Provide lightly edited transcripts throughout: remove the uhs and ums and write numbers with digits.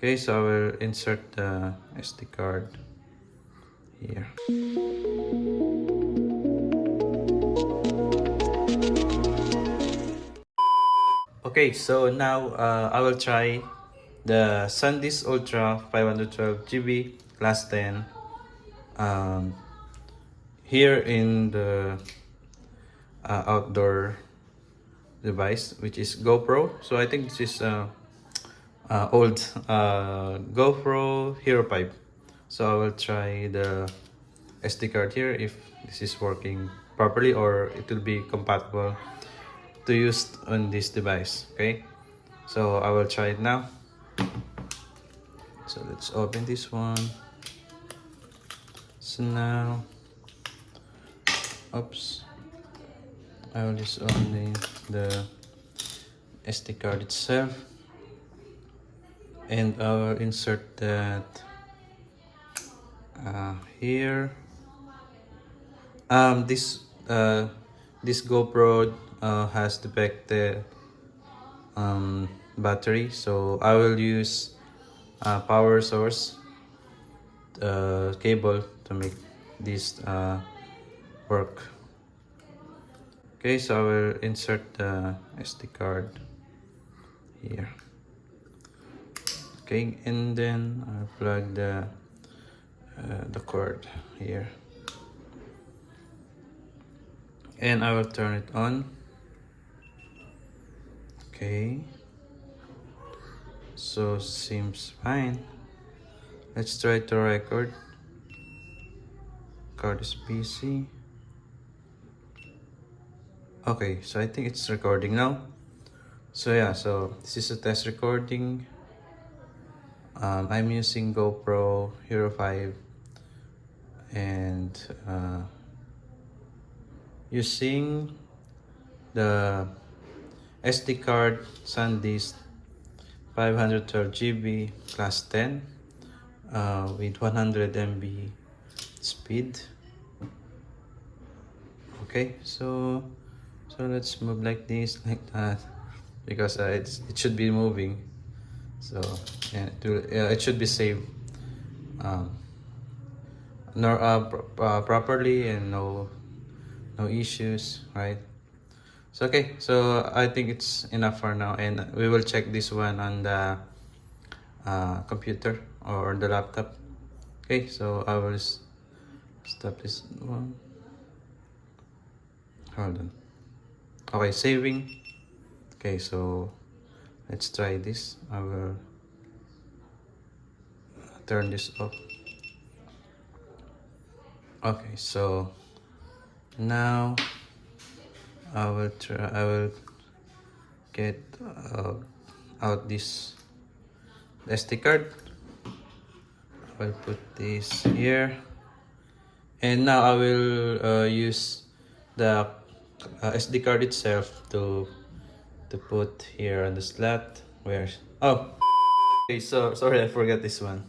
Okay, so I will insert the SD card here. Okay, so now I will try the SanDisk Ultra 512 GB class 10 um, here in the outdoor device, which is GoPro. So I think this is old GoPro Hero 5. So I will try the SD card here if this is working properly or it will be compatible to use on this device. Okay, so I will try it now. So let's open this one. So now, oops, I will use only the SD card itself, and I will insert that here. This this GoPro has defective battery, so I will use power source cable to make this work. Okay, so I will insert the SD card here. Okay, and then I plug the cord here, and I will turn it on. Okay, so seems fine. Let's try to record. Card is busy. Okay, so I think it's recording now. So yeah, so this is a test recording. I'm using GoPro Hero 5 and using the SD card SanDisk 512 GB class 10 with 100 MB speed. Okay, so let's move like this, like that, because it should be moving. So yeah, it should be saved properly and no issues, right? So okay, so I think it's enough for now, and we will check this one on the computer or the laptop. Okay, so I will stop this one. Hold on. Okay, saving. Okay, so let's try this. I will turn this off. Okay, so now I will get out this SD card. I will put this here, and now I will use the SD card itself to put here on the slot. Where? Oh, okay. So sorry, I forgot this one.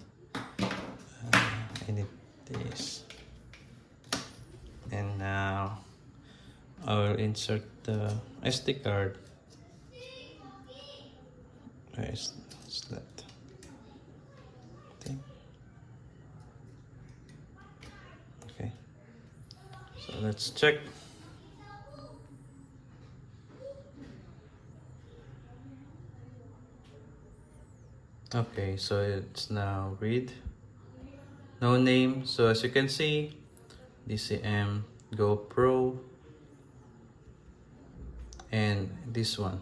I need this, and now I will insert the SD card. Where is that? Okay, so let's check. Okay, so it's now read. No name. So as you can see, DCM GoPro and this one.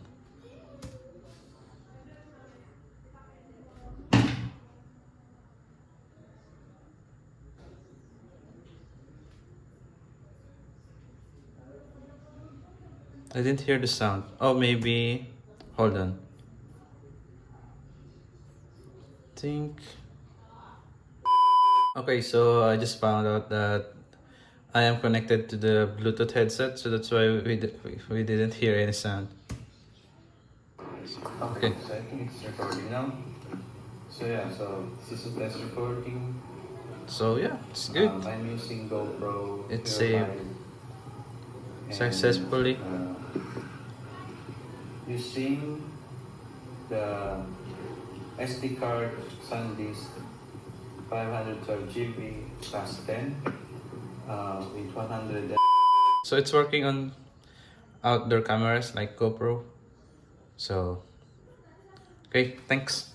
I didn't hear the sound. Oh, maybe. Hold on. Think. Okay, so I just found out that I am connected to the Bluetooth headset, so that's why we didn't hear any sound. Okay, so I think it's recording now. So yeah, so this is a test recording. So yeah, it's good. I'm using GoPro. It's saved successfully. Using the SD card, SanDisk, 512 GB plus 10 with 100. So it's working on outdoor cameras like GoPro. So, okay, thanks.